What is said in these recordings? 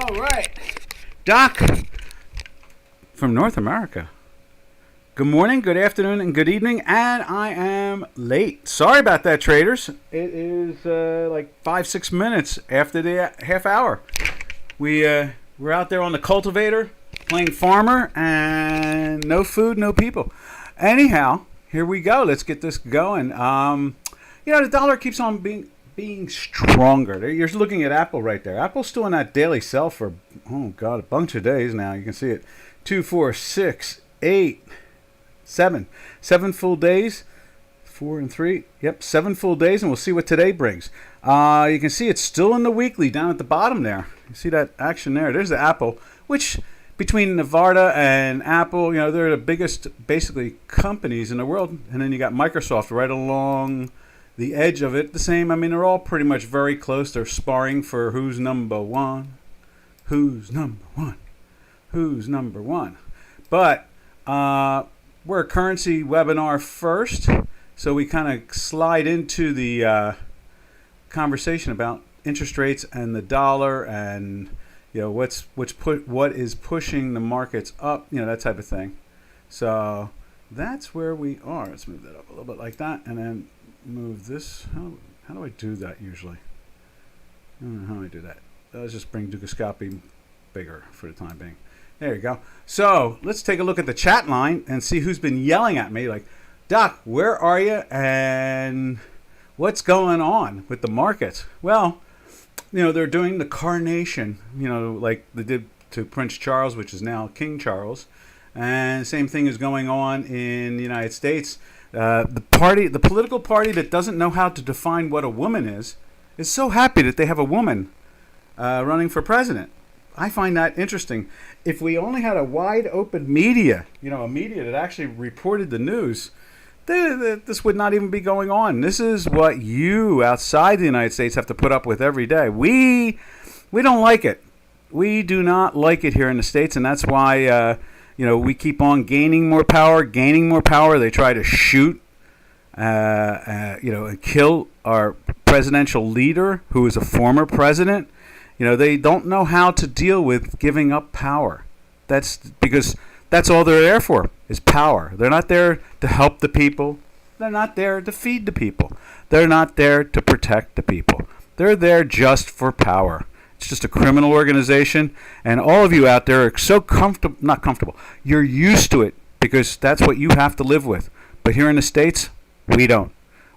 All right. Doc from North America. Good morning, good afternoon, and good evening. And I am late. Sorry about that, traders. It is like 5-6 minutes after the half hour. We're out there on the cultivator playing farmer, and no food, no people. Anyhow, here we go. Let's get this going. The dollar keeps on being stronger. You're looking at Apple right there. Apple's still in that daily sell for, a bunch of days now. You can see it. 2, 4, 6, 8, 7. 7 full days. 4 and 3. Yep, 7 full days, and we'll see what today brings. You can see it's still in the weekly down at the bottom there. You see that action there. There's the Apple, which between Nevada and Apple, they're the biggest, basically, companies in the world. And then you got Microsoft right along the edge of it. The same. I mean, they're all pretty much very close. They're sparring for who's number one. Who's number one? Who's number one? But we're a currency webinar first, so we kind of slide into the conversation about interest rates and the dollar, and what is pushing the markets up, that type of thing. So that's where we are. Let's move that up a little bit like that, and then move this. How do I do that usually? I don't know how I do that. Let's just bring Ducascopy bigger for the time being. There you go. So let's take a look at the chat line and see who's been yelling at me like, Doc, where are you and what's going on with the markets? Well, they're doing the coronation, like they did to Prince Charles, which is now King Charles. And the same thing is going on in the United States. The political party that doesn't know how to define what a woman is so happy that they have a woman running for president. I find that interesting. If we only had a wide open media, a media that actually reported the news, this would not even be going on. This is what you outside the United States have to put up with every day. We don't like it. We do not like it here in the States, and that's why we keep on gaining more power. They try to shoot, and kill our presidential leader, who is a former president. They don't know how to deal with giving up power. That's because that's all they're there for, is power. They're not there to help the people. They're not there to feed the people. They're not there to protect the people. They're there just for power. It's just a criminal organization, and all of you out there are so not comfortable. You're used to it because that's what you have to live with. But here in the States, we don't.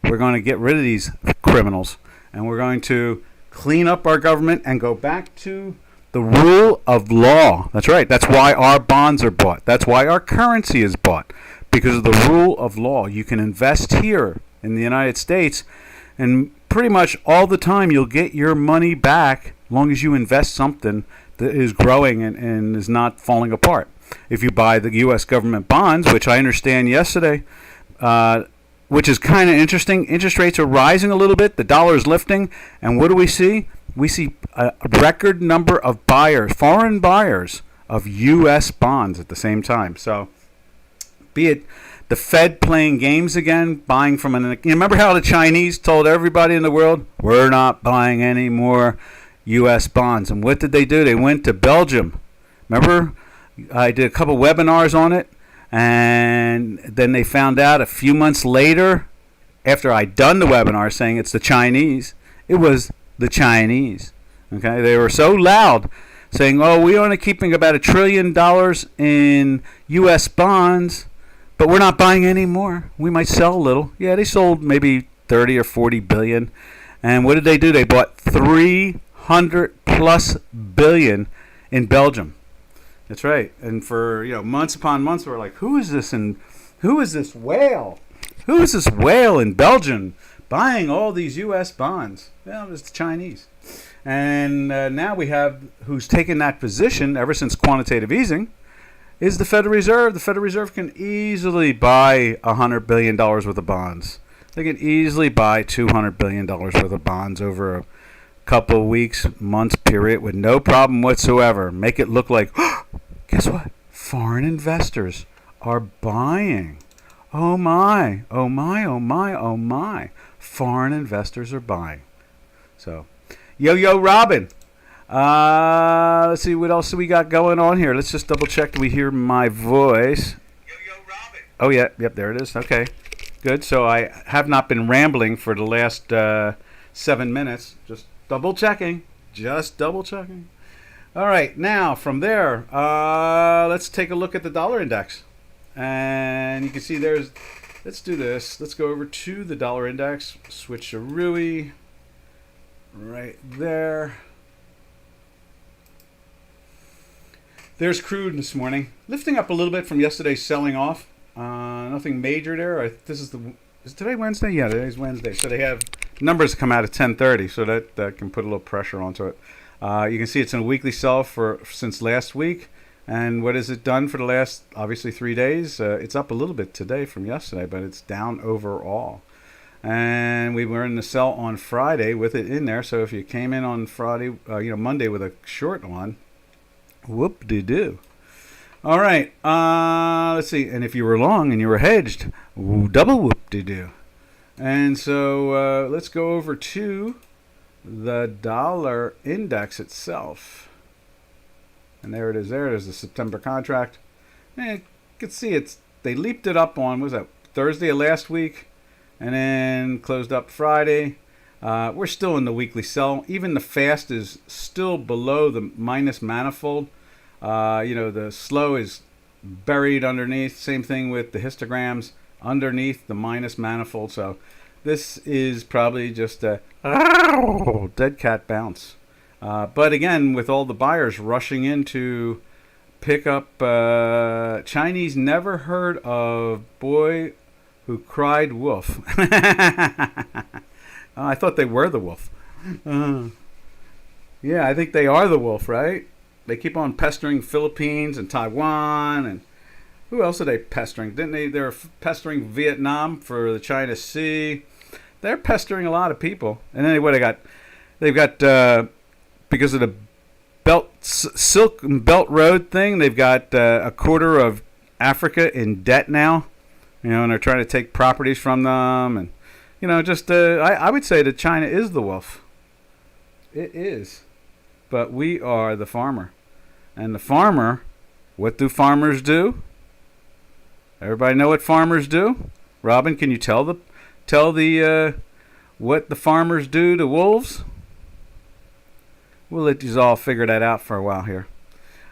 We're going to get rid of these criminals, and we're going to clean up our government and go back to the rule of law. That's right. That's why our bonds are bought. That's why our currency is bought, because of the rule of law. You can invest here in the United States, and pretty much all the time you'll get your money back as long as you invest something that is growing and is not falling apart. If you buy the U.S. government bonds, which I understand yesterday, which is kind of interesting. Interest rates are rising a little bit. The dollar is lifting. And what do we see? We see a record number of buyers, foreign buyers, of U.S. bonds at the same time. So be it the Fed playing games again, buying from you remember how the Chinese told everybody in the world, we're not buying any more U.S. bonds. And what did they do? They went to Belgium. Remember? I did a couple webinars on it. And then they found out a few months later, after I'd done the webinar saying it's the Chinese, it was the Chinese. Okay, they were so loud saying, we're only keeping about $1 trillion in U.S. bonds, but we're not buying any more. We might sell a little. Yeah, they sold maybe 30 or 40 billion. And what did they do? They bought 300 plus billion in Belgium. That's right. And for months upon months, we're like, who is this whale? Who is this whale in Belgium buying all these U.S. bonds? Well, it's the Chinese. And now we have who's taken that position ever since quantitative easing is the Federal Reserve. The Federal Reserve can easily buy $100 billion worth of bonds. They can easily buy $200 billion worth of bonds over a couple of weeks, months period with no problem whatsoever. Make it look like, guess what? Foreign investors are buying. Oh my, oh my, oh my, oh my. Foreign investors are buying. So, Yo Robin, Let's see what else we got going on here. Let's just double check. Do we hear my voice? Yo, Robin. Oh, yeah. Yep, there it is. Okay. Good. So I have not been rambling for the last 7 minutes. Just double checking. Just double checking. All right. Now, from there, let's take a look at the dollar index. And you can see there's... Let's do this. Let's go over to the dollar index. Switch to Rui. Right there. There's crude this morning, lifting up a little bit from yesterday's selling off. Nothing major there. Is today Wednesday? Yeah, today's Wednesday. So they have numbers come out at 10:30, so that can put a little pressure onto it. You can see it's in a weekly sell since last week, and what has it done for the last obviously 3 days? It's up a little bit today from yesterday, but it's down overall. And we were in the sell on Friday with it in there. So if you came in on Friday, Monday with a short on. Whoop-de-doo. All right. Let's see. And if you were long and you were hedged, double whoop-de-doo. And so let's go over to the dollar index itself. And there it is. There it is, the September contract. And you can see they leaped it up on, what was that, Thursday of last week? And then closed up Friday. We're still in the weekly sell. Even the fast is still below the minus manifold. The slow is buried underneath. Same thing with the histograms underneath the minus manifold. So this is probably just a dead cat bounce. But again, with all the buyers rushing in to pick up, Chinese never heard of boy who cried wolf. I thought they were the wolf. Yeah, I think they are the wolf, right? They keep on pestering Philippines and Taiwan, and who else are they pestering? Didn't they? They're pestering Vietnam for the China Sea. They're pestering a lot of people. And then what they got? They've got because of the Silk Belt Road thing. They've got a quarter of Africa in debt now. And they're trying to take properties from them, and I would say that China is the wolf. It is. But we are the farmer. And the farmer, what do farmers do? Everybody know what farmers do? Robin, can you tell the what the farmers do to wolves? We'll let you all figure that out for a while here.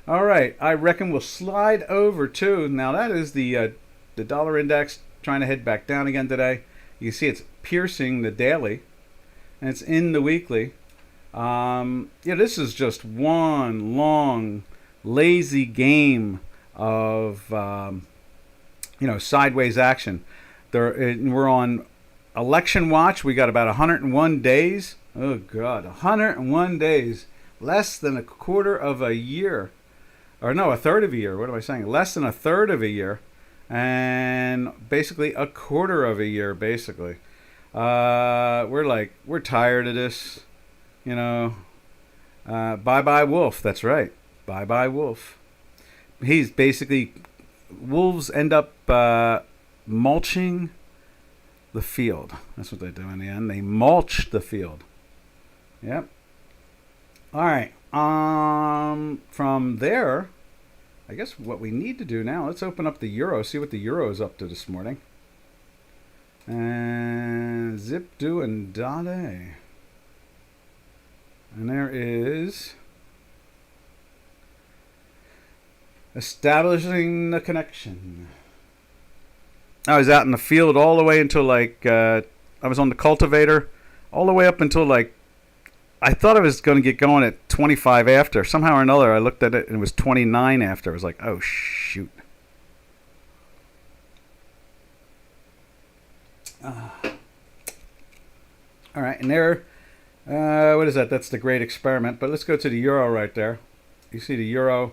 All right, I reckon we'll slide over to, now that is the dollar index trying to head back down again today. You can see it's piercing the daily, and it's in the weekly. This is just one long, lazy game of, sideways action. We're on election watch. We got about 101 days. Oh, God, 101 days. Less than a quarter of a year. Or no, a third of a year. What am I saying? Less than a third of a year. And basically a quarter of a year, basically. We're tired of this. Bye-bye wolf. That's right. Bye-bye wolf. He's basically, wolves end up mulching the field. That's what they do in the end. They mulch the field. Yep. All right. From there, I guess what we need to do now, let's open up the euro, see what the euro is up to this morning. And zip, do, and dade. And there is establishing the connection. I was out in the field all the way until I was on the cultivator all the way up until I thought I was going to get going at 25 after. Somehow or another, I looked at it and it was 29 after. I was like, oh, shoot. All right, and there, what is that? That's the great experiment. But let's go to the euro right there. You see the euro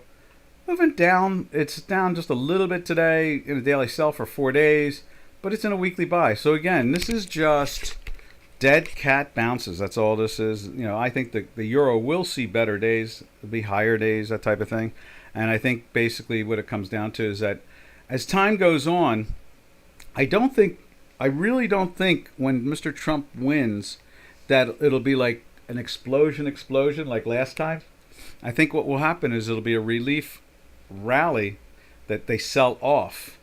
moving down. It's down just a little bit today in a daily sell for 4 days, but it's in a weekly buy. So again, this is just dead cat bounces. That's all this is. I think the euro will see better days. It'll be higher days, that type of thing. And I think basically what it comes down to is that as time goes on, I really don't think when Mr. Trump wins that it'll be like an explosion like last time. I think what will happen is it'll be a relief rally that they sell off,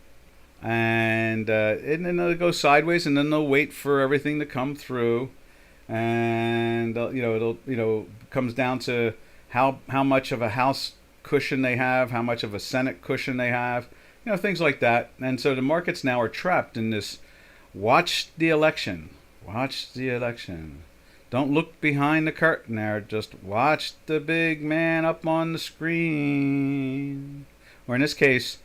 and then they'll go sideways, and then they'll wait for everything to come through, and it'll comes down to how much of a House cushion they have, how much of a Senate cushion they have, things like that. And so the markets now are trapped in this watch the election. Don't look behind the curtain there. Just watch the big man up on the screen. Or in this case,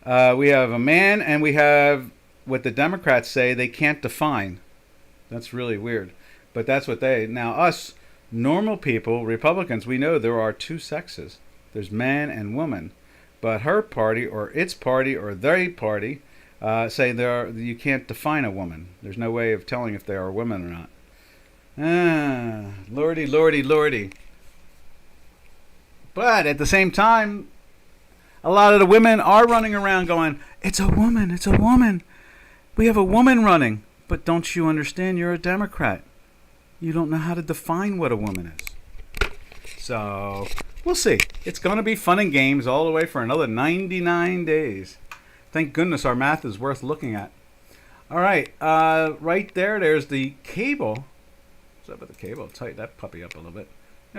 we have a man, and we have what the Democrats say they can't define. That's really weird. But that's what now us normal people, Republicans, we know there are two sexes. There's man and woman. But her party or its party or their party say you can't define a woman. There's no way of telling if they are women or not. Lordy, lordy, lordy. But at the same time, a lot of the women are running around going, it's a woman, it's a woman. We have a woman running. But don't you understand? You're a Democrat. You don't know how to define what a woman is. So we'll see. It's going to be fun and games all the way for another 99 days. Thank goodness our math is worth looking at. All right. Right there's the cable. What's up with the cable? I'll tighten that puppy up a little bit.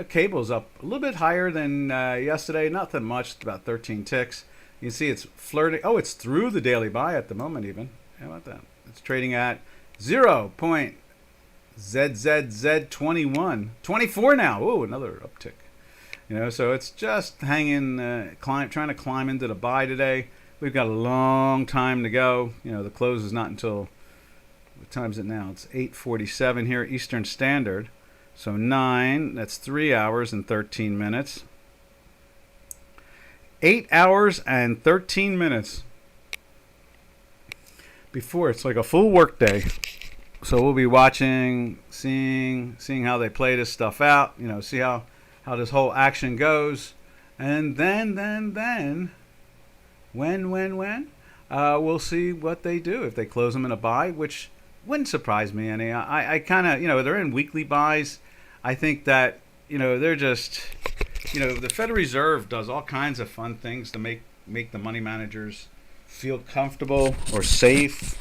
Cable's up a little bit higher than yesterday. Nothing much. It's about 13 ticks. You can see it's flirting. Oh, it's through the daily buy at the moment even. How about that? It's trading at 0.ZZZ21. 24 now. Oh, another uptick. So it's just hanging, trying to climb into the buy today. We've got a long time to go. The close is not until, what time is it now? It's 8:47 here, Eastern Standard. So 9, that's 3 hours and 13 minutes. 8 hours and 13 minutes. Before, it's like a full work day. So we'll be watching, seeing how they play this stuff out, see how this whole action goes. And then, when, we'll see what they do. If they close them in a buy, which wouldn't surprise me any. I kind of, they're in weekly buys. I think that, they're just, the Federal Reserve does all kinds of fun things to make the money managers feel comfortable or safe.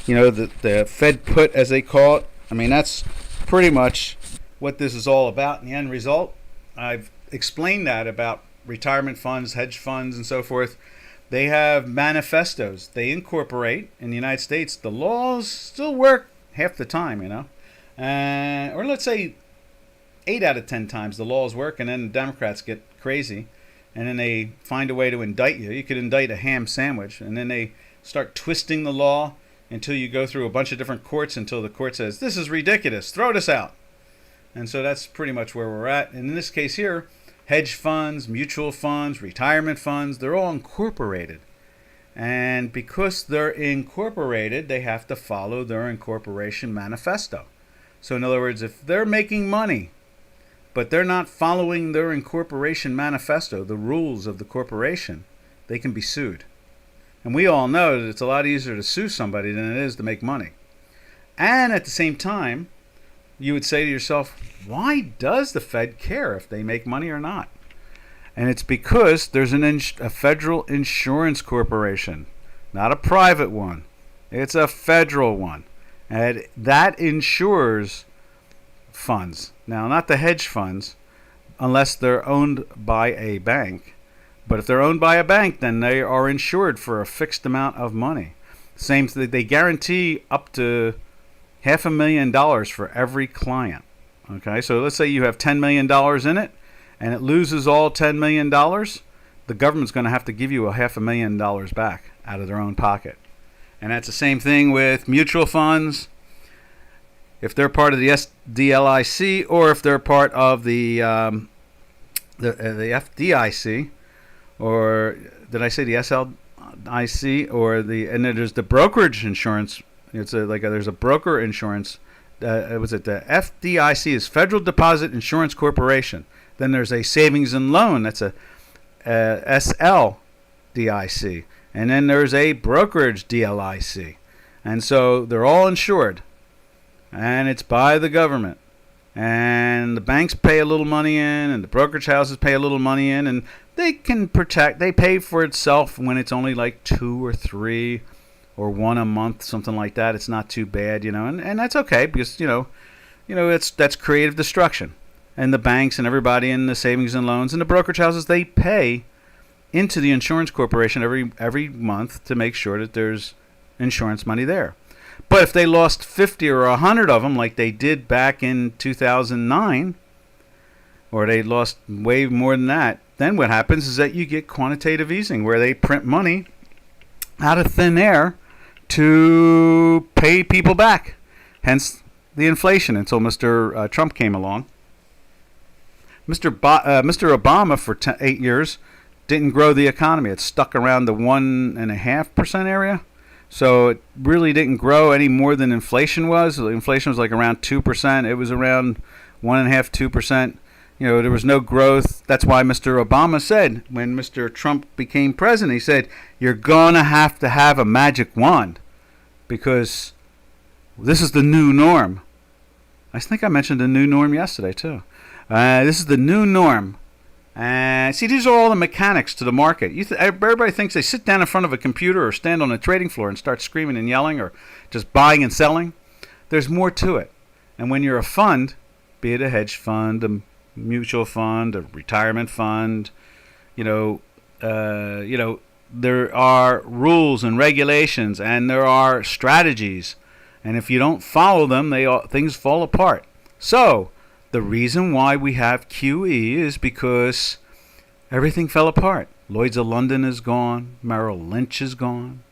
The Fed put, as they call it. I mean, that's pretty much what this is all about in the end result. I've explained that about retirement funds, hedge funds, and so forth. They have manifestos. They incorporate, in the United States, the laws still work half the time, or let's say 8 out of 10 times the laws work, and then the Democrats get crazy, and then they find a way to indict you. You could indict a ham sandwich, and then they start twisting the law until you go through a bunch of different courts until the court says, this is ridiculous, throw this out. And so that's pretty much where we're at. And in this case here, hedge funds, mutual funds, retirement funds, they're all incorporated. And because they're incorporated, they have to follow their incorporation manifesto. So in other words, if they're making money, but they're not following their incorporation manifesto, the rules of the corporation, they can be sued. And we all know that it's a lot easier to sue somebody than it is to make money. And at the same time, you would say to yourself, why does the Fed care if they make money or not? And it's because there's a federal insurance corporation, not a private one. It's a federal one. And that insures funds. Now, not the hedge funds, unless they're owned by a bank. But if they're owned by a bank, then they are insured for a fixed amount of money. Same thing, they guarantee up to $500,000 for every client. Okay, so let's say you have $10 million in it, and it loses all $10 million. The government's going to have to give you $500,000 back out of their own pocket. And that's the same thing with mutual funds. If they're part of the SDLIC or if they're part of the FDIC, or did I say the SLIC, and then there's the brokerage insurance. There's a broker insurance. Was it the FDIC is Federal Deposit Insurance Corporation. Then there's a savings and loan. That's a SLDIC. And then there's a brokerage DLIC. And so they're all insured. And it's by the government. and the banks pay a little money in, and the brokerage houses pay a little money in, and they pay for itself when it's only like 2 or 3 or 1 a month, something like that. It's not too bad, and that's okay, because that's creative destruction. And the banks and everybody in the savings and loans and the brokerage houses, they pay into the insurance corporation every month to make sure that there's insurance money there. But if they lost 50 or 100 of them, like they did back in 2009, or they lost way more than that, then what happens is that you get quantitative easing, where they print money out of thin air to pay people back. Hence the inflation, until Mr. Trump came along. Mr. Obama, for 8 years, didn't grow the economy. It stuck around the 1.5% area. So it really didn't grow any more than inflation was. Inflation was like around 2%. It was around 1.5%, 2%. There was no growth. That's why Mr. Obama said, when Mr. Trump became president, he said, you're going to have a magic wand, because this is the new norm. I think I mentioned the new norm yesterday, too. This is the new norm. See, these are all the mechanics to the market. Everybody thinks they sit down in front of a computer or stand on a trading floor and start screaming and yelling, or just buying and selling. There's more to it. And when you're a fund, be it a hedge fund, a mutual fund, a retirement fund, there are rules and regulations, and there are strategies. And if you don't follow them, things fall apart. So the reason why we have QE is because everything fell apart. Lloyd's of London is gone. Merrill Lynch is gone.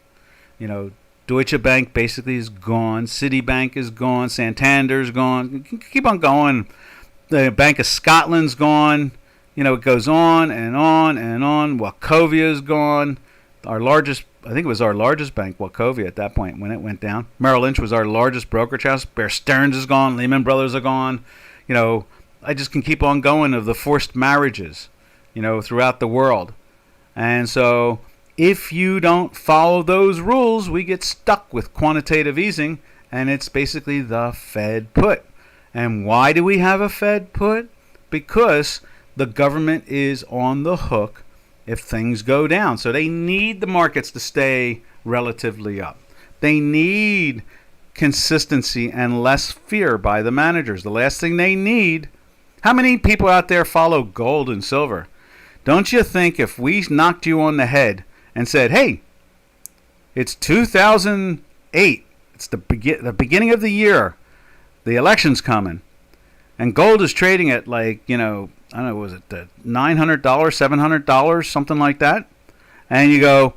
Deutsche Bank basically is gone. Citibank is gone. Santander's gone. Keep on going. The Bank of Scotland's gone. It goes on and on and on. Wachovia is gone. I think it was our largest bank, Wachovia, at that point when it went down. Merrill Lynch was our largest brokerage house. Bear Stearns is gone. Lehman Brothers are gone. I just can keep on going of the forced marriages, throughout the world. And so if you don't follow those rules, we get stuck with quantitative easing, and it's basically the Fed put. And why do we have a Fed put? Because the government is on the hook if things go down. So they need the markets to stay relatively up. They need consistency and less fear by the managers. The last thing they need. How many people out there follow gold and silver? Don't you think if we knocked you on the head and said, hey, it's 2008, it's the beginning of the year, the election's coming, and gold is trading at like, I don't know, was it $900, $700, something like that? And you go,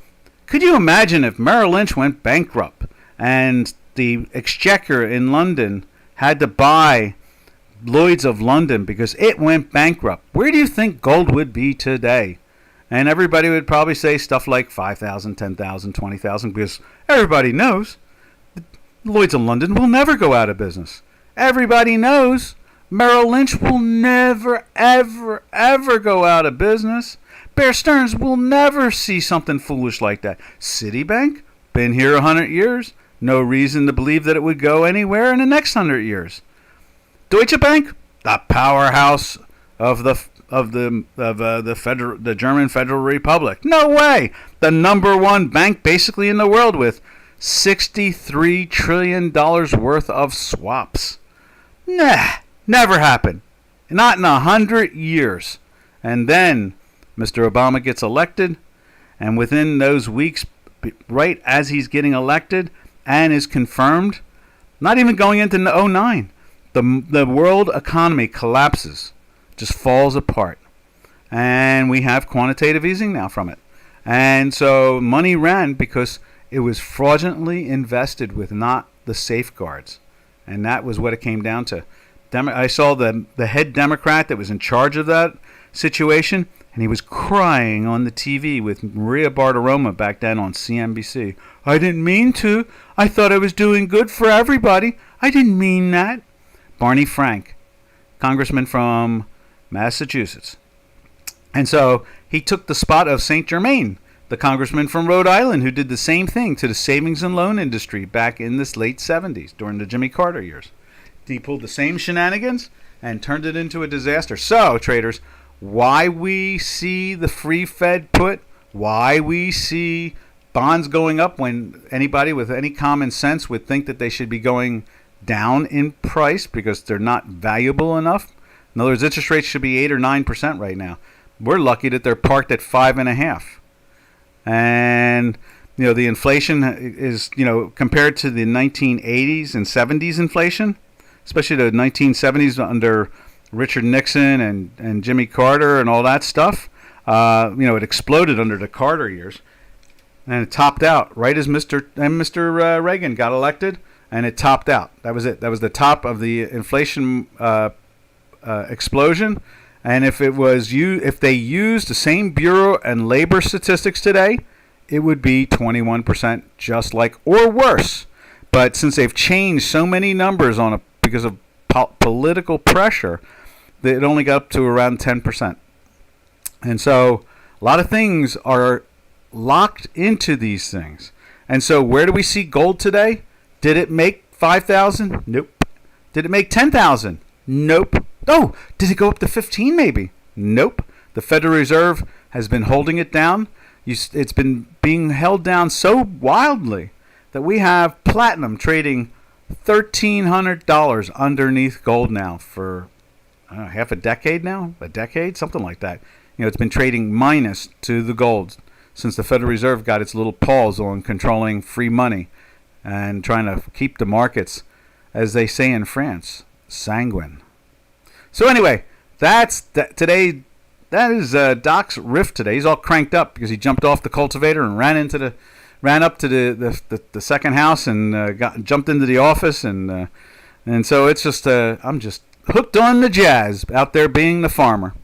could you imagine if Merrill Lynch went bankrupt and the Exchequer in London had to buy Lloyd's of London because it went bankrupt? Where do you think gold would be today? And everybody would probably say stuff like 5,000, 10,000, 20,000, because everybody knows Lloyd's of London will never go out of business. Everybody knows Merrill Lynch will never, ever, ever go out of business. Bear Stearns will never see something foolish like that. Citibank, been here 100 years. No reason to believe that it would go anywhere in the next 100 years. Deutsche Bank, the powerhouse of the German Federal Republic. No way. The number one bank basically in the world with $63 trillion worth of swaps. Nah, never happened. Not in 100 years. And then Mr. Obama gets elected, and within those weeks, right as he's getting elected and is confirmed, not even going into 2009, the world economy collapses, just falls apart. And we have quantitative easing now from it. And so money ran because it was fraudulently invested with not the safeguards. And that was what it came down to. I saw the head Democrat that was in charge of that situation, and he was crying on the TV with Maria Bartiromo back then on CNBC. I didn't mean to. I thought I was doing good for everybody. I didn't mean that. Barney Frank, congressman from Massachusetts. And so he took the spot of St. Germain, the congressman from Rhode Island, who did the same thing to the savings and loan industry back in the late 70s during the Jimmy Carter years. He pulled the same shenanigans, and turned it into a disaster. So, traders, why we see the free Fed put, why we see bonds going up when anybody with any common sense would think that they should be going down in price because they're not valuable enough. In other words, interest rates should be 8 or 9% right now. We're lucky that they're parked at 5.5%. And the inflation is, compared to the 1980s and 70s inflation, especially the 1970s under Richard Nixon and Jimmy Carter and all that stuff. It exploded under the Carter years, and it topped out right as Mr. Reagan got elected, and it topped out. That was it. That was the top of the inflation explosion. And if they used the same Bureau and labor statistics today, it would be 21%, just like, or worse. But since they've changed so many numbers because of political pressure, it only got up to around 10%. And so a lot of things are locked into these things. And so where do we see gold today? Did it make 5,000? Nope. Did it make 10,000? Nope. Oh, did it go up to 15 maybe? Nope. The Federal Reserve has been holding it down. It's been being held down so wildly that we have platinum trading $1,300 underneath gold now for half a decade now, something like that. It's been trading minus to the gold since the Federal Reserve got its little paws on controlling free money and trying to keep the markets, as they say in France, sanguine. So anyway, today. That is Doc's riff today. He's all cranked up because he jumped off the cultivator and ran up to the second house and jumped into the office and so it's just I'm just hooked on the jazz out there being the farmer.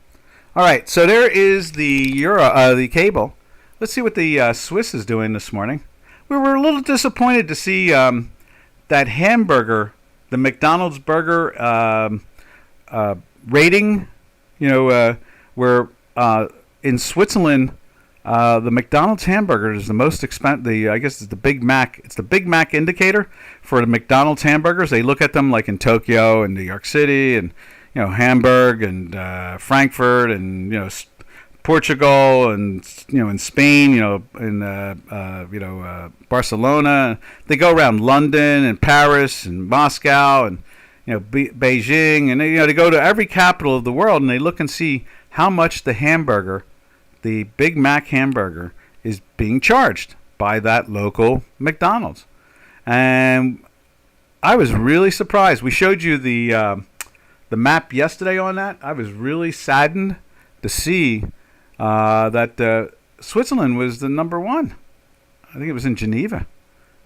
All right, so there is the cable. Let's see what the Swiss is doing this morning. We were a little disappointed to see that hamburger, the McDonald's burger rating. Where in Switzerland, the McDonald's hamburger is the most expensive. I guess it's the Big Mac. It's the Big Mac indicator for the McDonald's hamburgers. They look at them like in Tokyo and New York City and Hamburg and Frankfurt and Portugal and in Spain, in Barcelona. They go around London and Paris and Moscow and Beijing, and they go to every capital of the world and they look and see how much the Big Mac hamburger, is being charged by that local McDonald's. And I was really surprised. We showed you the map yesterday on that. I was really saddened to see that Switzerland was the number one. I think it was in Geneva.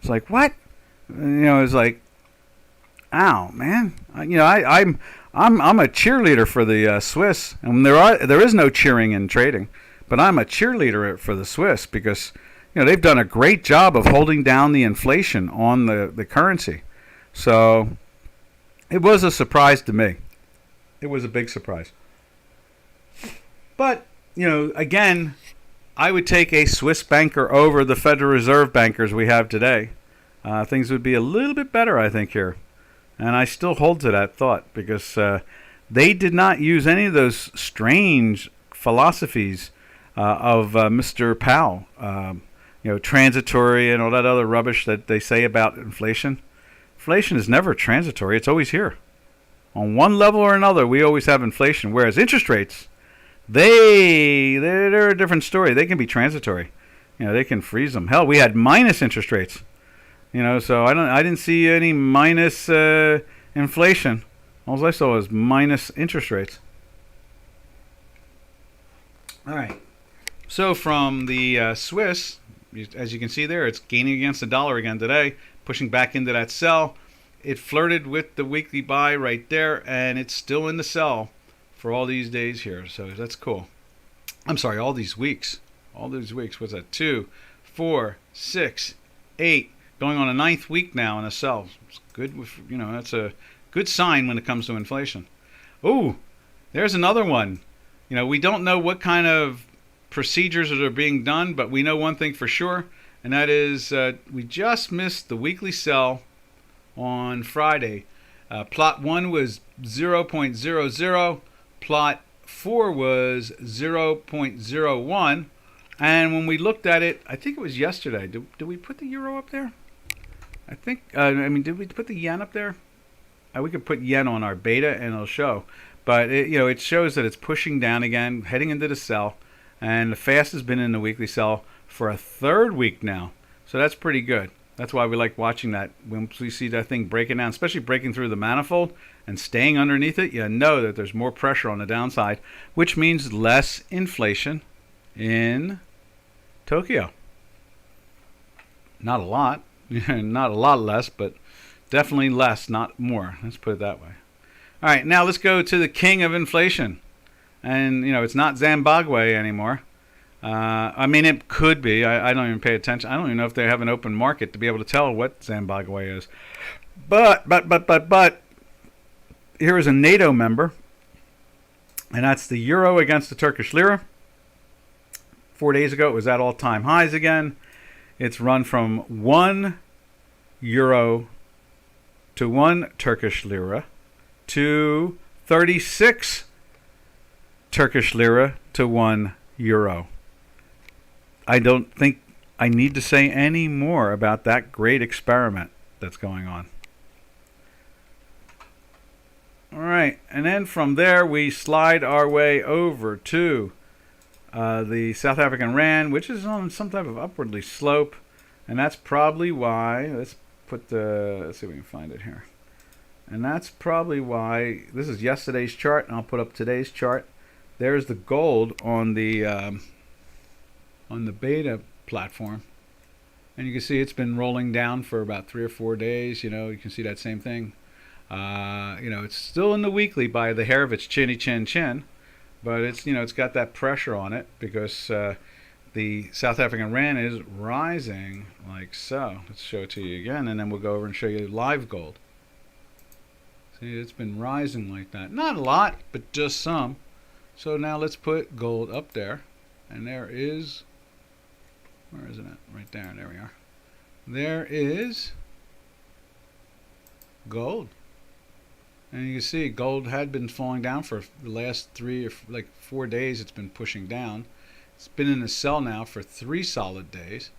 It's like, what? It's like, ow, man. I'm a cheerleader for the Swiss, and there is no cheering in trading, but I'm a cheerleader for the Swiss because they've done a great job of holding down the inflation on the currency. So it was a surprise to me. It was a big surprise. But again, I would take a Swiss banker over the Federal Reserve bankers we have today. Things would be a little bit better, I think, here. And I still hold to that thought because they did not use any of those strange philosophies of Mr. Powell, transitory and all that other rubbish that they say about inflation. Inflation is never transitory. It's always here. On one level or another, we always have inflation. Whereas interest rates, they're a different story. They can be transitory. They can freeze them. Hell, we had minus interest rates. So I didn't see any minus inflation. All I saw was minus interest rates. All right. So from the Swiss, as you can see there, it's gaining against the dollar again today, pushing back into that sell. It flirted with the weekly buy right there, and it's still in the sell for all these days here. So that's cool. I'm sorry, all these weeks. What's that? 2, 4, 6, 8. Going on a 9th week now in a sell. It's good. That's a good sign when it comes to inflation. Ooh, there's another one. We don't know what kind of procedures that are being done, but we know one thing for sure, and that is we just missed the weekly sell on Friday. Plot 1 was 0.00. Plot 4 was 0.01. And when we looked at it, I think it was yesterday. Did we put the euro up there? I think, did we put the yen up there? We could put yen on our beta and it'll show. But, it shows that it's pushing down again, heading into the sell. And the fast has been in the weekly sell for a third week now. So that's pretty good. That's why we like watching that. When we see that thing breaking down, especially breaking through the manifold and staying underneath it, you know that there's more pressure on the downside, which means less inflation in Tokyo. Not a lot. Not a lot less, but definitely less, not more. Let's put it that way. All right, now let's go to the king of inflation. And, it's not Zimbabwe anymore. It could be. I don't even pay attention. I don't even know if they have an open market to be able to tell what Zimbabwe is. But, here is a NATO member, and that's the euro against the Turkish lira. 4 days ago, it was at all-time highs again. It's run from 1 euro to 1 Turkish lira to 36 Turkish lira to 1 euro. I don't think I need to say any more about that great experiment that's going on. All right, and then from there we slide our way over to the South African rand, which is on some type of upwardly slope, and that's probably why. Let's see if we can find it here. And that's probably why this is yesterday's chart, and I'll put up today's chart. There's the gold on the beta platform, and you can see it's been rolling down for about 3 or 4 days. You can see that same thing. It's still in the weekly by the hair of its chinny chin, but it's got that pressure on it because the South African rand is rising like so. Let's show it to you again, and then we'll go over and show you live gold. See, it's been rising like that. Not a lot, but just some. So now let's put gold up there, and there is. Where is it at? Right there. There we are. There is gold. And you can see gold had been falling down for the last 3 or 4 days. It's been pushing down. It's been in a sell now for 3 solid days.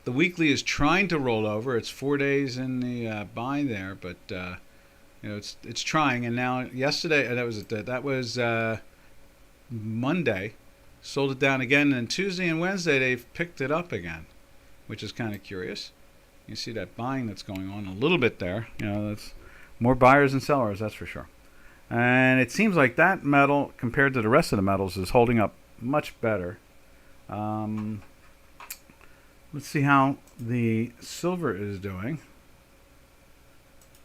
The weekly is trying to roll over. It's 4 days in the buy there, but it's trying. And now yesterday that was Monday. Sold it down again, and Tuesday and Wednesday they've picked it up again, which is kind of curious. You see that buying that's going on a little bit there. That's more buyers than sellers, that's for sure. And it seems like that metal, compared to the rest of the metals, is holding up much better. Let's see how the silver is doing.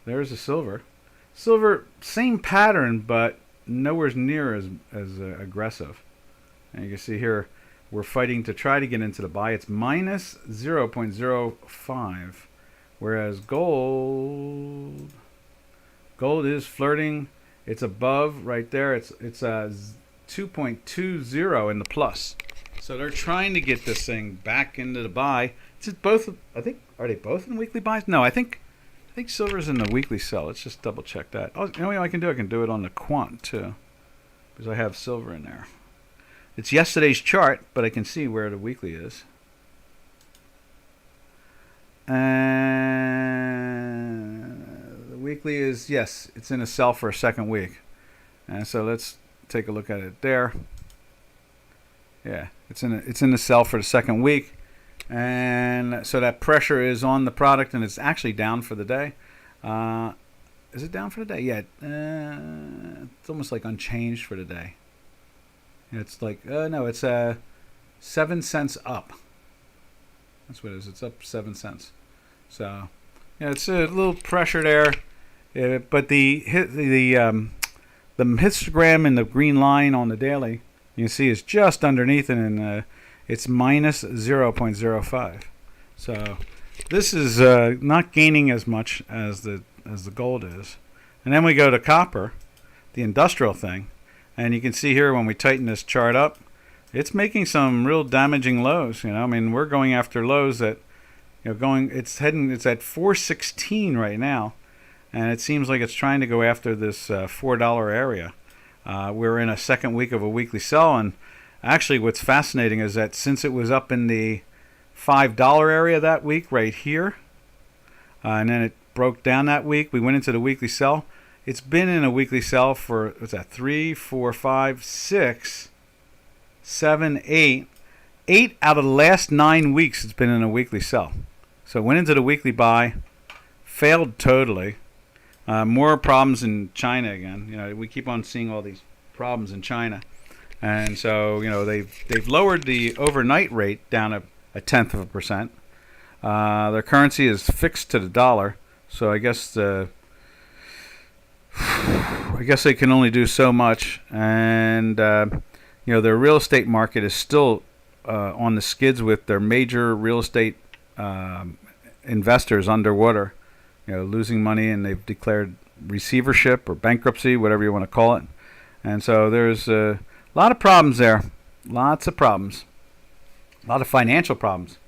There's the silver. Silver, same pattern, but nowhere near as aggressive. And you can see here, we're fighting to try to get into the buy. It's minus 0.05, whereas gold is flirting. It's above right there. It's 2.20 in the plus. So they're trying to get this thing back into the buy. It's both. I think, are they both in weekly buys? No, I think silver's in the weekly sell. Let's just double check that. Oh, what I can do? I can do it on the quant too, because I have silver in there. It's yesterday's chart, but I can see where the weekly is. And the weekly is, yes, it's in a sell for a second week. And so let's take a look at it there. Yeah, it's in the sell for the second week. And so that pressure is on the product, and it's actually down for the day. Is it down for the day? Yeah, it's almost like unchanged for the day. It's like, no, it's 7 cents up. That's what it is. It's up 7 cents. So, it's a little pressure there. But the histogram in the green line on the daily, you can see is just underneath it, and it's minus 0.05. So this is not gaining as much as the gold is. And then we go to copper, the industrial thing. And you can see here when we tighten this chart up, it's making some real damaging lows. We're going after lows that, it's at 416 right now, and it seems like it's trying to go after this $4 area. We're in a second week of a weekly sell, and actually what's fascinating is that since it was up in the $5 area that week right here, and then it broke down that week, we went into the weekly sell. It's been in a weekly sell for, what's that, 3, 4, 5, 6, 7, 8. 8 out of the last 9 weeks it's been in a weekly sell. So it went into the weekly buy, failed totally. More problems in China again. We keep on seeing all these problems in China. And so, they've lowered the overnight rate down a tenth of a percent. Their currency is fixed to the dollar. So I guess they can only do so much. And, their real estate market is still on the skids with their major real estate investors underwater, losing money, and they've declared receivership or bankruptcy, whatever you want to call it. And so there's a lot of problems there. Lots of problems. A lot of financial problems.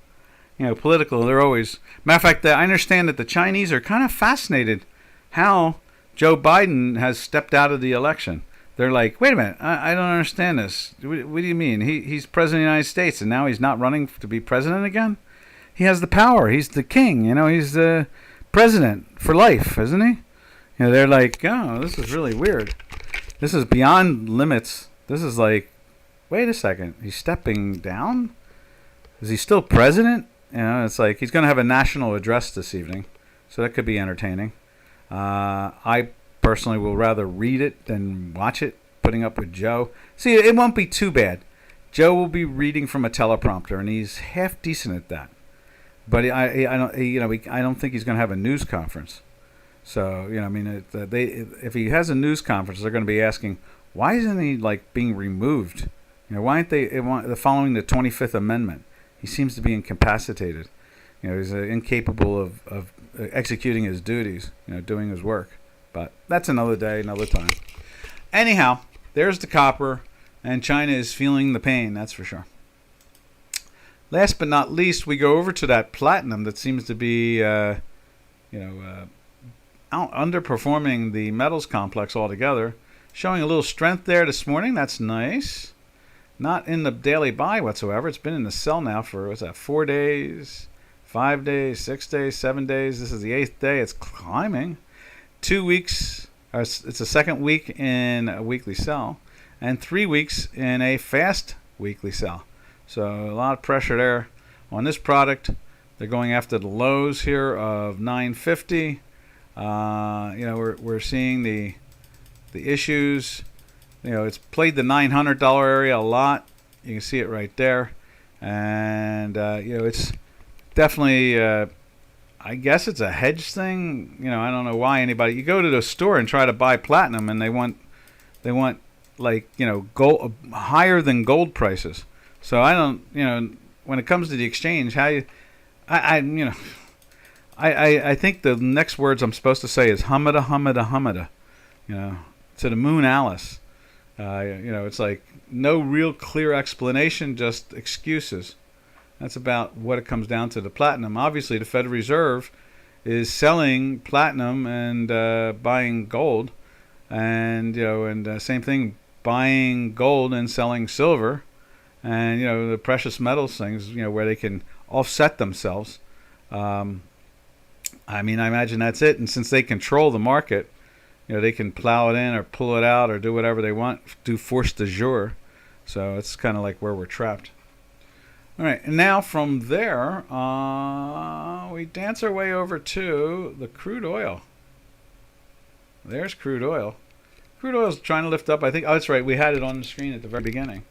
Political, they're always... Matter of fact, I understand that the Chinese are kind of fascinated how Joe Biden has stepped out of the election. They're like, wait a minute, I don't understand this. What do you mean? He's president of the United States, and now he's not running to be president again? He has the power. He's the king. He's the president for life, isn't he? They're like, oh, this is really weird. This is beyond limits. This is like, wait a second, he's stepping down? Is he still president? It's like he's going to have a national address this evening, so that could be entertaining. I personally will rather read it than watch it, putting up with Joe. See, it won't be too bad. Joe will be reading from a teleprompter, and he's half decent at that. But I don't think he's going to have a news conference. So if he has a news conference, they're going to be asking, why isn't he being removed? Why aren't they following the 25th Amendment? He seems to be incapacitated. He's incapable of executing his duties. Doing his work. But that's another day, another time. Anyhow, there's the copper, and China is feeling the pain. That's for sure. Last but not least, we go over to that platinum that seems to be, underperforming the metals complex altogether. Showing a little strength there this morning. That's nice. Not in the daily buy whatsoever. It's been in the sell now for, 4 days, 5 days, 6 days, 7 days. This is the 8th day. It's climbing. 2 weeks. It's the second week in a weekly sell, and 3 weeks in a fast weekly sell. So a lot of pressure there on this product. They're going after the lows here of 950. We're seeing the issues. It's played the $900 area a lot. You can see it right there, and it's definitely. I guess it's a hedge thing. I don't know why anybody. You go to the store and try to buy platinum, and they want gold higher than gold prices. So I don't, when it comes to the exchange, I think the next words I'm supposed to say is humada, humada, humada, to the moon, Alice. It's like no real clear explanation, just excuses. That's about what it comes down to. The platinum. Obviously, the Federal Reserve is selling platinum and buying gold, and same thing, buying gold and selling silver. And the precious metals things, where they can offset themselves. I imagine that's it. And since they control the market, they can plow it in or pull it out or do whatever they want, do force de jour. So it's kind of like where we're trapped. All right, and now from there, we dance our way over to the crude oil. There's crude oil. Crude oil's trying to lift up. I think. Oh, that's right. We had it on the screen at the very beginning.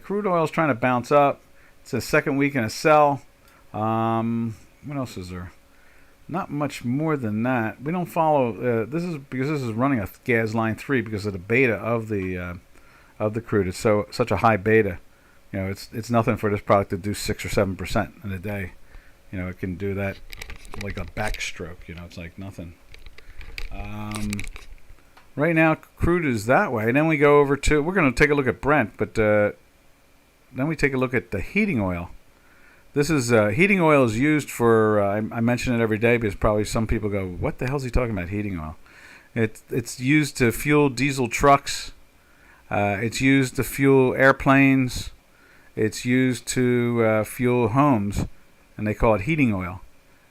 Crude oil's trying to bounce up. It's the second week in a sell. What else is there? Not much more than that. We don't follow. This is because this is running a gas line 3 because of the beta of the crude. It's such a high beta. It's nothing for this product to do 6 or 7% in a day. It can do that like a backstroke. It's like nothing. Right now, crude is that way. And then we go over to, we're going to take a look at Brent, but then we take a look at the heating oil. This is heating oil is used for. I mention it every day because probably some people go, "What the hell is he talking about? Heating oil?" It's used to fuel diesel trucks. It's used to fuel airplanes. It's used to fuel homes, and they call it heating oil.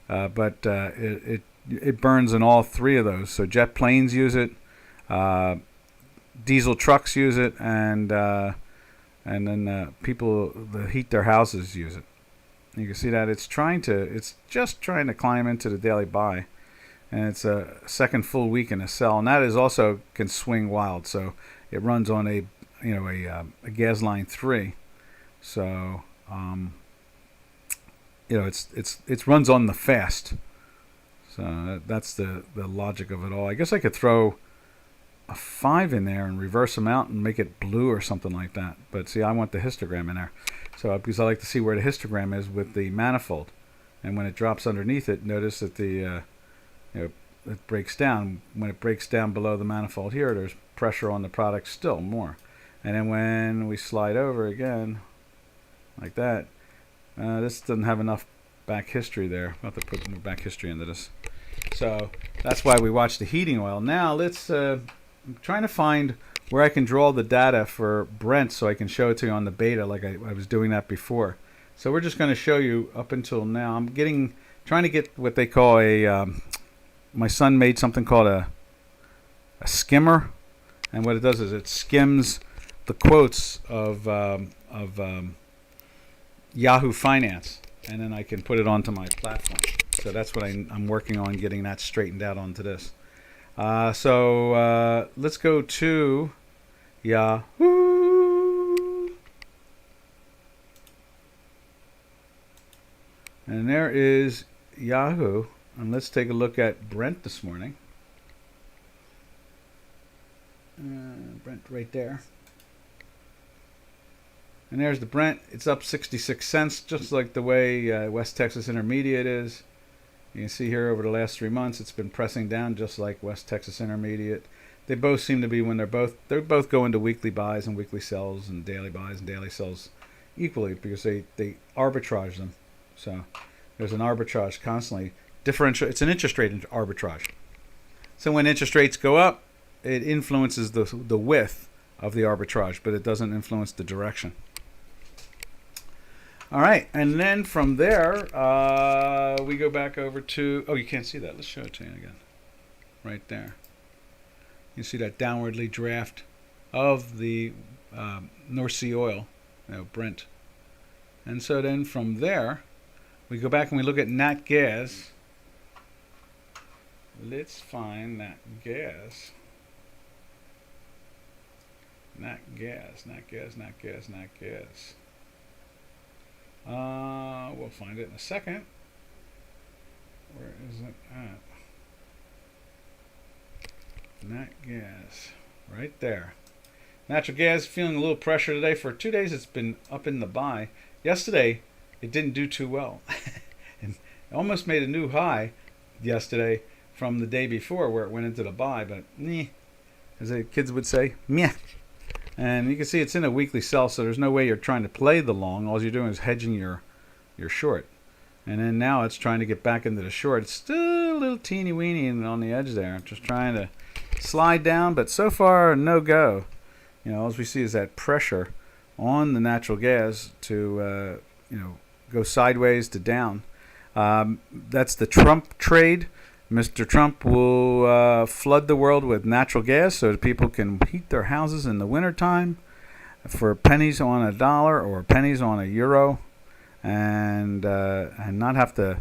But it burns in all three of those. So jet planes use it, diesel trucks use it, and then people that heat their houses use it. You can see that it's just trying to climb into the daily buy, and it's a second full week in a sell, and that is also can swing wild. So it runs on a gas line 3, so it runs on the fast. So that's the logic of it all. I guess I could throw a 5 in there and reverse them out and make it blue or something like that. But see, I want the histogram in there. So because I like to see where the histogram is with the manifold, and when it drops underneath it, notice that it breaks down. When it breaks down below the manifold here, there's pressure on the product still more. And then when we slide over again, like that, this doesn't have enough back history there. I'll have to put more back history into this. So that's why we watch the heating oil. Now let's. I'm trying to find where I can draw the data for Brent so I can show it to you on the beta like I was doing that before. So we're just going to show you up until now. I'm trying to get what they call my son made something called a skimmer, and what it does is it skims the quotes of Yahoo Finance, and then I can put it onto my platform. So that's what I'm working on, getting that straightened out onto this. So let's go to Yahoo. And there is Yahoo. And let's take a look at Brent this morning. Brent right there. And there's the Brent. It's up 66 cents, just like the way West Texas Intermediate is. You can see here over the last 3 months, it's been pressing down just like West Texas Intermediate. They both seem to be when they're both go into weekly buys and weekly sells and daily buys and daily sells equally because they arbitrage them. So there's an arbitrage constantly. It's an interest rate arbitrage. So when interest rates go up, it influences the width of the arbitrage, but it doesn't influence the direction. All right, and then from there, we go back over to, you can't see that. Let's show it to you again. Right there. You see that downwardly draft of the North Sea oil, Brent. And so then from there, we go back and we look at nat gas. Let's find nat gas. Nat gas. We'll find it in a second. Where is it at? Nat gas. Right there. Natural gas feeling a little pressure today. For 2 days it's been up in the buy. Yesterday it didn't do too well. And it almost made a new high yesterday from the day before where it went into the buy, but meh, as the kids would say, meh. And you can see it's in a weekly sell, so there's no way you're trying to play the long. All you're doing is hedging your short. And then now it's trying to get back into the short. It's still a little teeny weeny on the edge there, just trying to slide down, but so far no go. All we see is that pressure on the natural gas to go sideways to down. That's the Trump trade. Mr. Trump will flood the world with natural gas so that people can heat their houses in the wintertime for pennies on a dollar or pennies on a euro, and not have to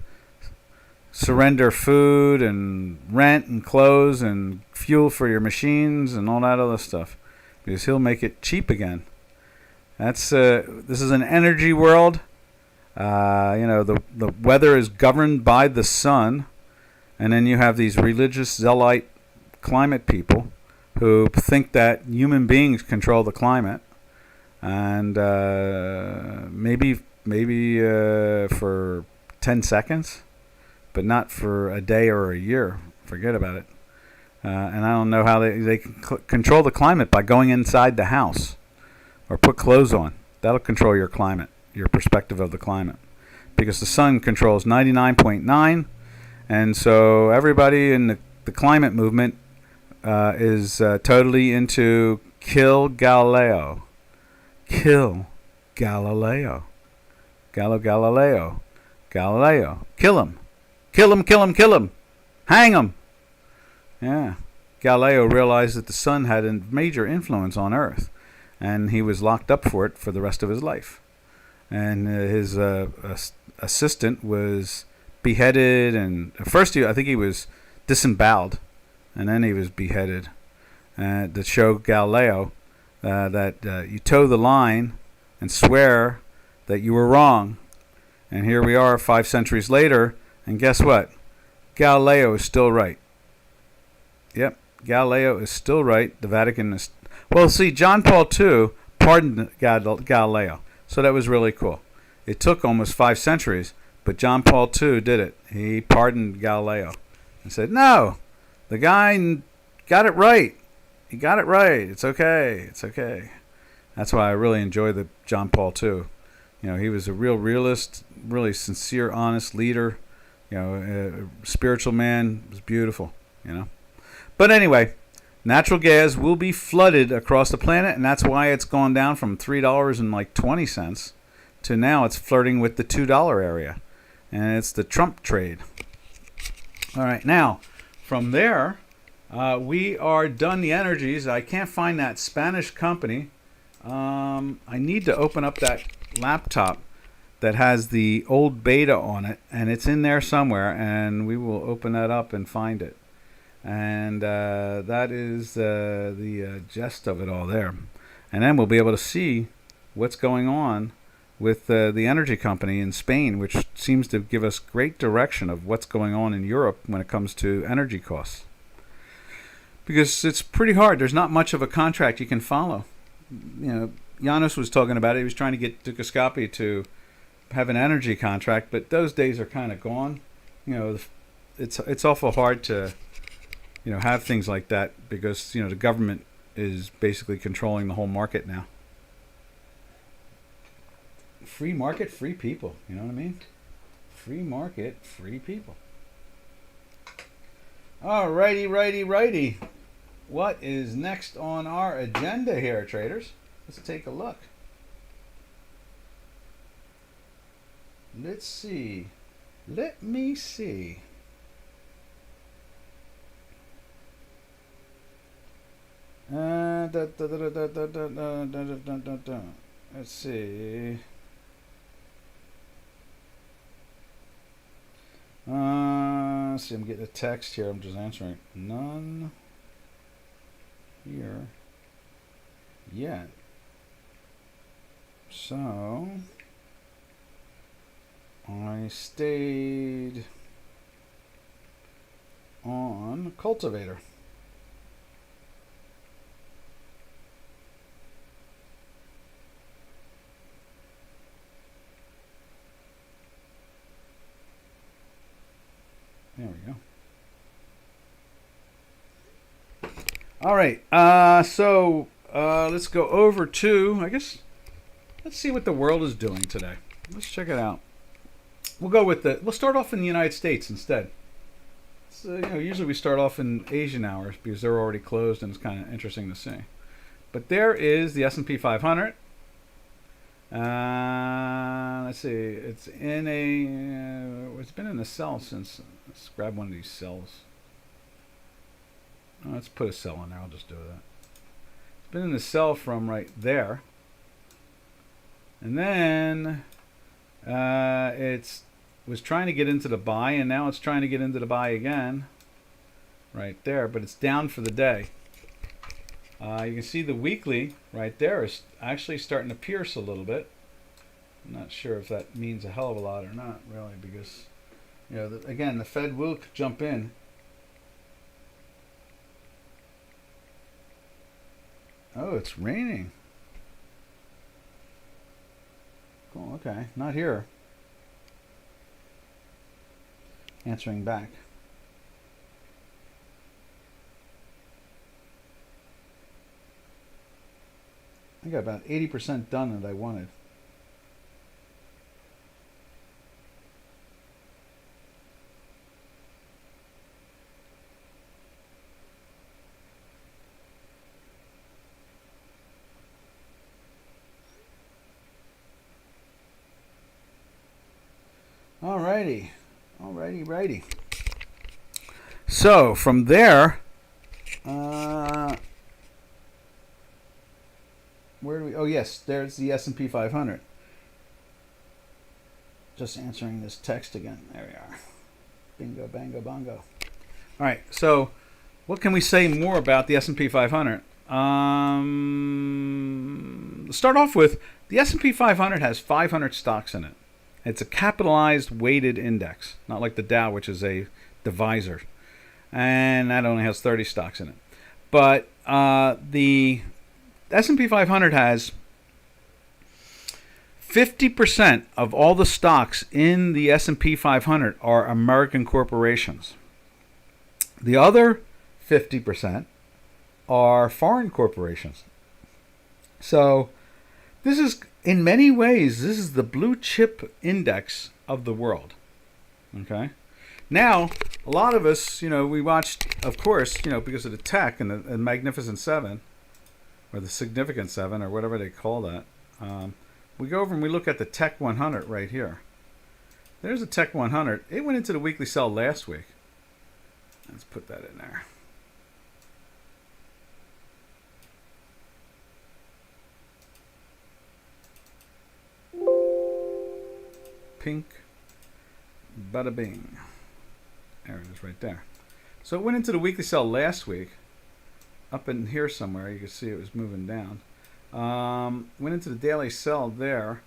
surrender food and rent and clothes and fuel for your machines and all that other stuff, because he'll make it cheap again. This is an energy world. The weather is governed by the sun. And then you have these religious zealot climate people who think that human beings control the climate, and maybe for 10 seconds, but not for a day or a year. Forget about it. And I don't know how they can control the climate by going inside the house or put clothes on. That'll control your climate, your perspective of the climate. because the sun controls 99.9, and so everybody in the climate movement is totally into kill Galileo. Kill Galileo. Galileo. Galileo. Kill him. Kill him, kill him, kill him. Hang him. Yeah. Galileo realized that the sun had a major influence on Earth, and he was locked up for it for the rest of his life. And his assistant was beheaded, and at first I think he was disemboweled, and then he was beheaded to show Galileo that you toe the line and swear that you were wrong. And here we are 5 centuries later, and guess what? Galileo is still right. Yep, Galileo is still right. The Vatican is... Well, see, John Paul II pardoned Galileo, so that was really cool. It took almost 5 centuries, but John Paul II did it. He pardoned Galileo and said, no, the guy got it right. He got it right. It's okay. It's okay. That's why I really enjoy the John Paul II. You know, he was a real realist, really sincere, honest leader. You know, a spiritual man. It was beautiful, you know. But anyway, natural gas will be flooded across the planet, and that's why it's gone down from $3.20 to now it's flirting with the $2 area. And it's the Trump trade. All right, now, from there, we are done the energies. I can't find that Spanish company. I need to open up that laptop that has the old beta on it, and it's in there somewhere, and we will open that up and find it. And that is the gist of it all there. And then we'll be able to see what's going on with the energy company in Spain, which seems to give us great direction of what's going on in Europe when it comes to energy costs. Because it's pretty hard. There's not much of a contract you can follow. You know, Janos was talking about it. He was trying to get Ducascapi to have an energy contract, but those days are kind of gone. You know, it's awful hard to, you know, have things like that because, you know, the government is basically controlling the whole market now. Free market, free people. You know what I mean? Free market, free people. Righty. What is next on our agenda here, traders? Let's take a look. Let's see. Let me see. Let's see. See, I'm getting a text here. I'm just answering. None here yet. So I stayed on cultivator. There we go. All right. So let's go over to, I guess, let's see what the world is doing today. Let's check it out. We'll start off in the United States instead. So, you know, usually we start off in Asian hours because they're already closed and it's kind of interesting to see. But there is the S&P 500. Let's see. It's in it's been in a cell since. Let's grab one of these cells. Let's put a cell in there. I'll just do that. It's been in the cell from right there, and then it was trying to get into the buy, and now it's trying to get into the buy again. Right there, but it's down for the day. You can see the weekly right there is actually starting to pierce a little bit. I'm not sure if that means a hell of a lot or not, really, because, you know, again, the Fed will jump in. Oh, it's raining. Cool, okay. Not here. Answering back. I got about 80% done that I wanted. Alrighty. Righty. So from there, where do we? Oh yes, there's the S&P 500. Just answering this text again. There we are. Bingo, bango, bongo. All right. So, what can we say more about the S&P 500? Start off with the S&P 500 has 500 stocks in it. It's a capitalized weighted index, not like the Dow, which is a divisor, and that only has 30 stocks in it. But the S&P 500 has 50% of all the stocks in the S&P 500 are American corporations. The other 50% are foreign corporations. So this is, in many ways, this is the blue chip index of the world. Okay? Now, a lot of us, we watched, of course, because of the tech and the Magnificent Seven, or the Significant Seven, or whatever they call that. We go over and we look at the Tech 100 right here. There's a Tech 100. It went into the weekly sell last week. Let's put that in there. Pink. Bada bing. There it is right there. So it went into the weekly sell last week. Up in here somewhere, you can see it was moving down. Went into the daily sell there.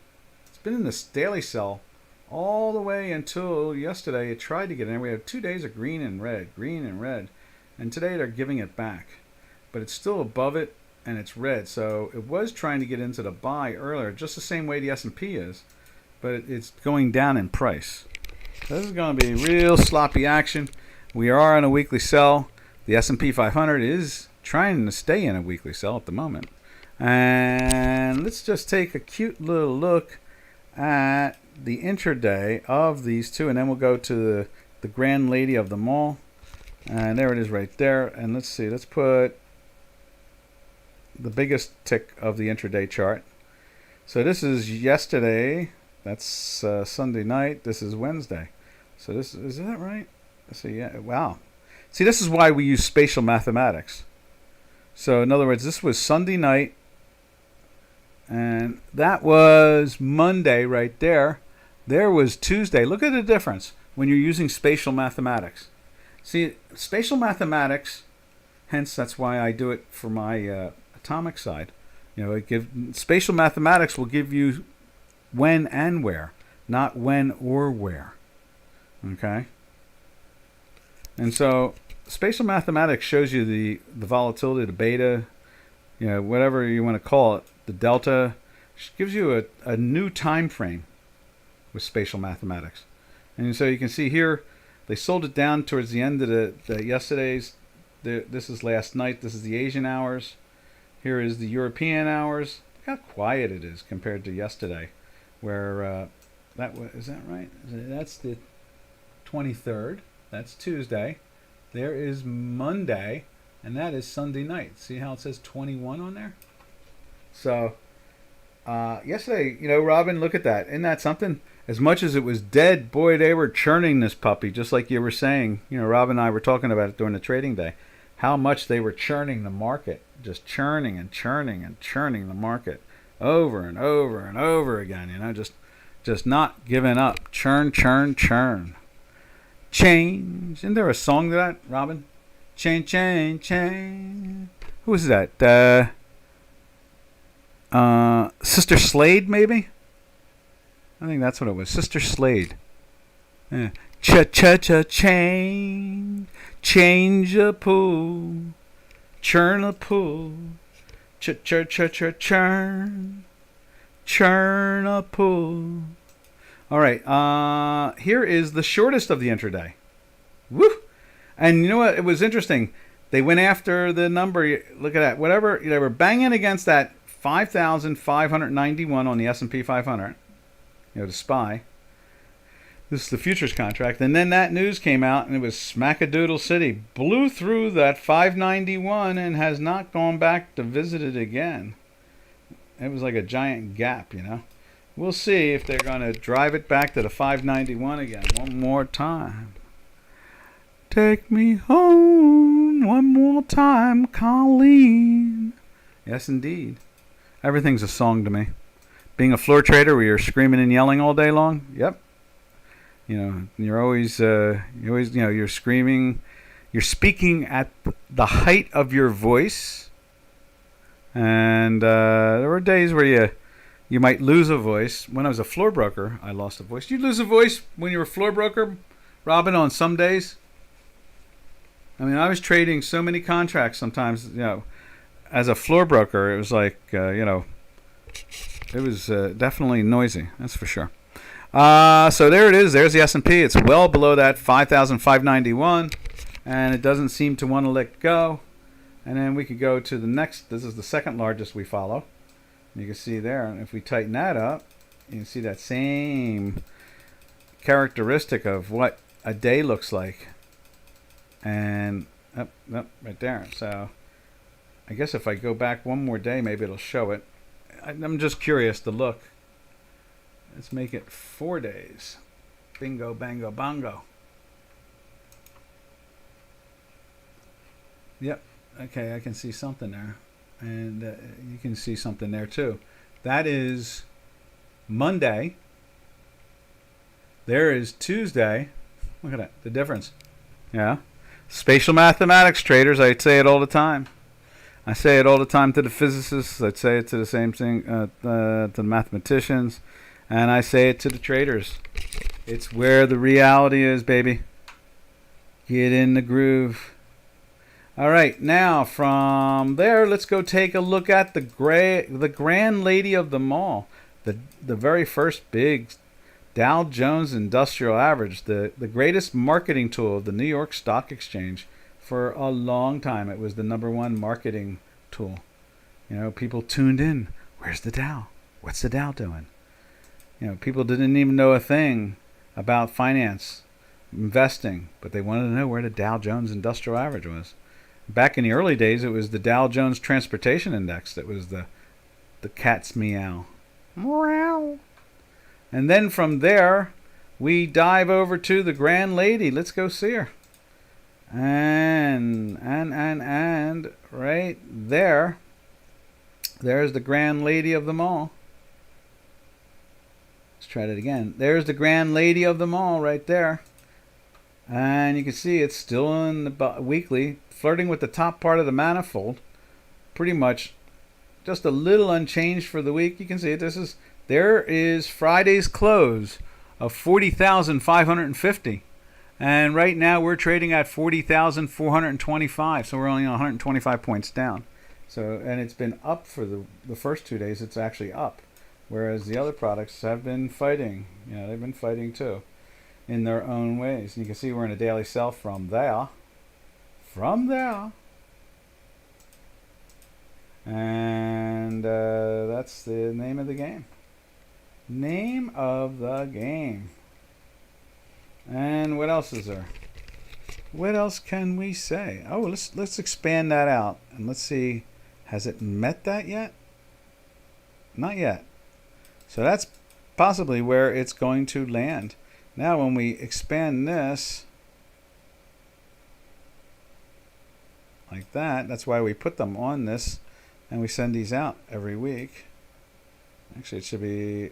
It's been in this daily sell all the way until yesterday. It tried to get in there. We had 2 days of green and red, and today they're giving it back, but it's still above it and it's red. So it was trying to get into the buy earlier, just the same way the S&P is, but it's going down in price. So this is going to be real sloppy action. We are on a weekly sell. The S&P 500 is trying to stay in a weekly sell at the moment. And let's just take a cute little look at the intraday of these two, and then we'll go to the grand lady of them all. And there it is right there. And let's see, let's put the biggest tick of the intraday chart. So this is yesterday. That's Sunday night. This is Wednesday. So this is that right? Let's see, yeah, wow. See, this is why we use spatial mathematics. So in other words, this was Sunday night. And that was Monday right there. There was Tuesday. Look at the difference when you're using spatial mathematics. See, spatial mathematics, hence that's why I do it for my atomic side. Spatial mathematics will give you when and where, not when or where. Okay? And so spatial mathematics shows you the volatility, the beta, whatever you want to call it. The delta gives you a new time frame with spatial mathematics. And so you can see here, they sold it down towards the end of the yesterday's. This is last night. This is the Asian hours. Here is the European hours. Look how quiet it is compared to yesterday, where is that right? That's the 23rd. That's Tuesday. There is Monday, and that is Sunday night. See how it says 21 on there? So, yesterday, Robin, look at that. Isn't that something? As much as it was dead, boy, they were churning this puppy, just like you were saying. Robin and I were talking about it during the trading day. How much they were churning the market. Just churning and churning and churning the market. Over and over and over again, just not giving up. Churn, churn, churn. Change. Isn't there a song to that, Robin? Change, change, change. Who was that? Sister Slade, maybe? I think that's what it was. Sister Slade. Yeah. Cha-cha-cha change. Change a pool. Churn a pool. Cha-cha-cha-cha churn. Churn a pool. All right. Here is the shortest of the intraday. Woo! And you know what? It was interesting. They went after the number. Look at that. Whatever. They were banging against that 5,591 on the S&P 500. The SPY. This is the futures contract. And then that news came out, and it was Smackadoodle City. Blew through that 591 and has not gone back to visit it again. It was like a giant gap, We'll see if they're going to drive it back to the 591 again. One more time. Take me home one more time, Colleen. Yes, indeed. Everything's a song to me. Being a floor trader where you're screaming and yelling all day long. Yep. You're always, you're screaming. You're speaking at the height of your voice. And there were days where you might lose a voice. When I was a floor broker, I lost a voice. Did you lose a voice when you were a floor broker, Robin, on some days? I mean, I was trading so many contracts sometimes, as a floor broker, it was like, it was definitely noisy. That's for sure. So there it is. There's the S&P. It's well below that 5,591, and it doesn't seem to want to let go. And then we could go to the next. This is the second largest we follow. You can see there. And if we tighten that up, you can see that same characteristic of what a day looks like. And up right there. So I guess if I go back one more day, maybe it'll show it. I'm just curious to look. Let's make it 4 days. Bingo, bango, bongo. Yep. Okay, I can see something there. And you can see something there too. That is Monday. There is Tuesday. Look at that, the difference. Yeah. Spatial mathematics traders, I say it all the time. I say it all the time to the physicists. I say it to the same thing to the mathematicians. And I say it to the traders. It's where the reality is, baby. Get in the groove. All right, now from there, let's go take a look at the grand lady of them all, the very first big Dow Jones Industrial Average, the greatest marketing tool of the New York Stock Exchange. For a long time, it was the #1 marketing tool. People tuned in. Where's the Dow? What's the Dow doing? People didn't even know a thing about finance, investing, but they wanted to know where the Dow Jones Industrial Average was. Back in the early days, it was the Dow Jones Transportation Index that was the cat's meow. Meow. And then from there, we dive over to the grand lady. Let's go see her. And right there, there's the grand lady of them all. Let's try that again. There's the grand lady of them all right there. And you can see it's still in the weekly, flirting with the top part of the manifold. Pretty much just a little unchanged for the week. You can see it. There is Friday's close of 40,550. And right now we're trading at 40,425. So we're only 125 points down. And it's been up for the first 2 days. It's actually up. Whereas the other products have been fighting. They've been fighting too in their own ways. And you can see we're in a daily sell from there. And that's the name of the game. Name of the game. And what else is there? What else can we say? Oh, let's expand that out and let's see. Has it met that yet? Not yet. So that's possibly where it's going to land. Now when we expand this like that, that's why we put them on this and we send these out every week. Actually, it should be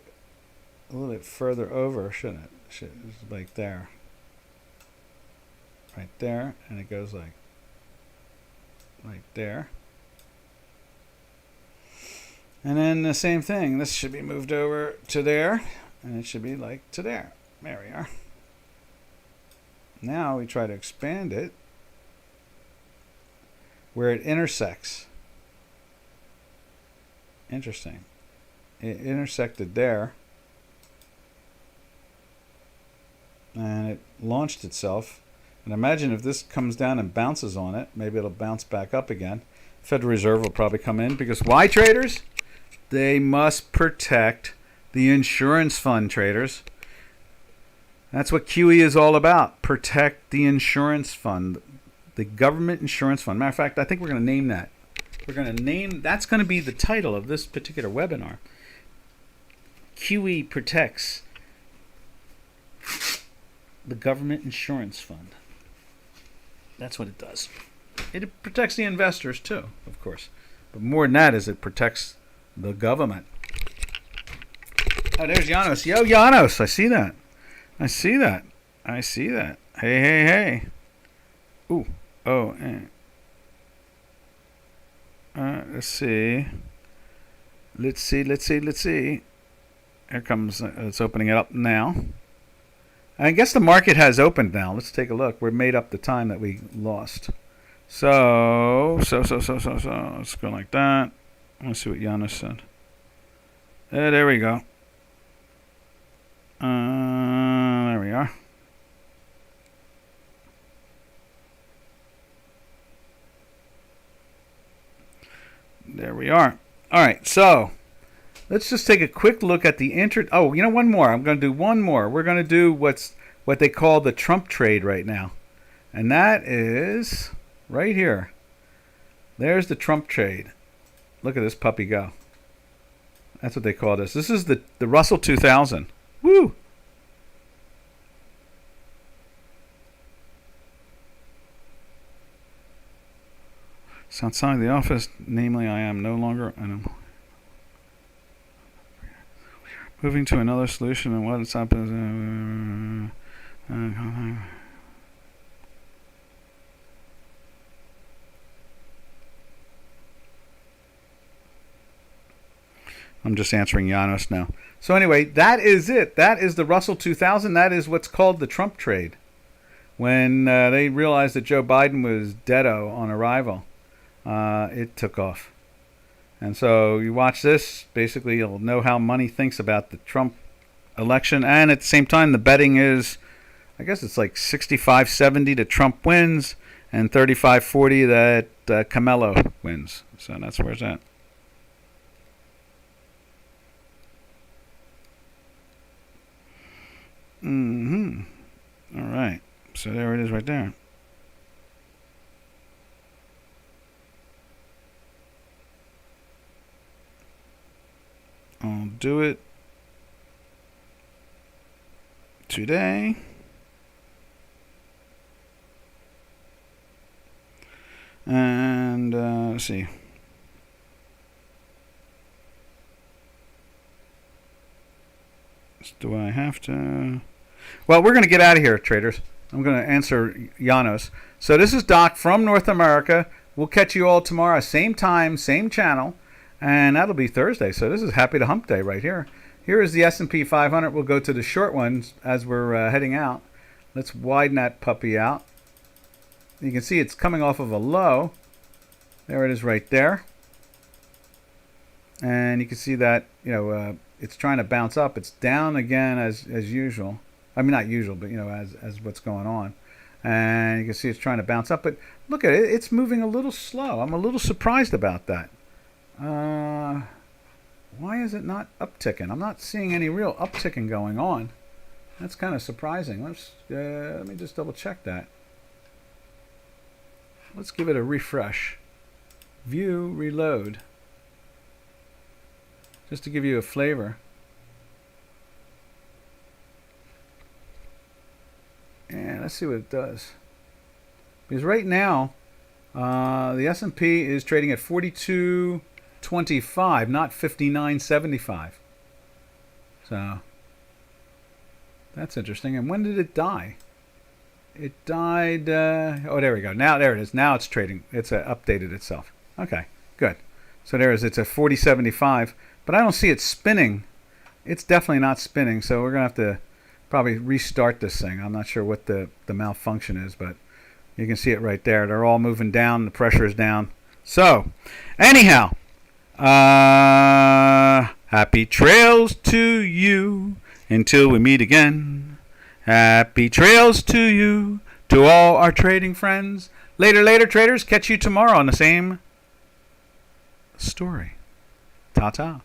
a little bit further over, shouldn't it? It's like there. Right there, and it goes like there. And then the same thing. This should be moved over to there, and it should be like to there. There we are. Now we try to expand it where it intersects. Interesting. It intersected there, and it launched itself. And imagine if this comes down and bounces on it, maybe it'll bounce back up again. Federal Reserve will probably come in because why, traders? They must protect the insurance fund, traders. That's what QE is all about. Protect the insurance fund, the government insurance fund. Matter of fact, I think we're going to name that. That's going to be the title of this particular webinar. QE protects the government insurance fund. That's what it does. It protects the investors too, of course. But more than that is it protects the government. Oh, there's Janos. Yo, Janos, I see that. I see that. I see that. Hey, hey, hey. Ooh. Oh, let's see. Let's see. Here comes, it's opening it up now. I guess the market has opened now. Let's take a look. We're made up the time that we lost. So. Let's go like that. Let's see what Janos said. There we go. There we are. There we are. All right, so let's just take a quick look at the Oh, you know, one more. I'm going to do one more. We're going to do what they call the Trump trade right now, and that is right here. There's the Trump trade. Look at this puppy go. That's what they call this. This is the Russell 2000. Woo! So outside the office, namely, I am no longer. Moving to another solution, and what's up is. I'm just answering Janos now. So anyway, that is it. That is the Russell 2000. That is what's called the Trump trade. When they realized that Joe Biden was deado on arrival, it took off. And so you watch this, basically you'll know how money thinks about the Trump election. And at the same time, the betting is, I guess it's like 65-70 that Trump wins and 35-40 that Camelo wins. So that's where it's at. All right. So there it is right there. I'll do it today. And let's see. Do I have to? Well, we're going to get out of here, traders. I'm going to answer Janos. So this is Doc from North America. We'll catch you all tomorrow, same time, same channel. And that'll be Thursday. So this is Happy to Hump Day right here. Here is the S&P 500. We'll go to the short ones as we're heading out. Let's widen that puppy out. You can see it's coming off of a low. There it is right there. And you can see that, it's trying to bounce up. It's down again as usual. I mean, not usual, but, as what's going on. And you can see it's trying to bounce up. But look at it. It's moving a little slow. I'm a little surprised about that. Why is it not upticking? I'm not seeing any real upticking going on. That's kind of surprising. Let me just double check that. Let's give it a refresh. View, reload. Just to give you a flavor. And let's see what it does. Because right now, the S&P is trading at 42.25, not 59.75. So that's interesting. And when did it die? It died. Oh, there we go. Now there it is. Now it's trading. It's updated itself. Okay, good. So there it is. It's at 40.75. But I don't see it spinning. It's definitely not spinning. So we're going to have to probably restart this thing. I'm not sure what the malfunction is, but you can see it right there. They're all moving down. The pressure is down. So anyhow, happy trails to you until we meet again. Happy trails to you, to all our trading friends. Later, traders. Catch you tomorrow on the same story. Ta-ta.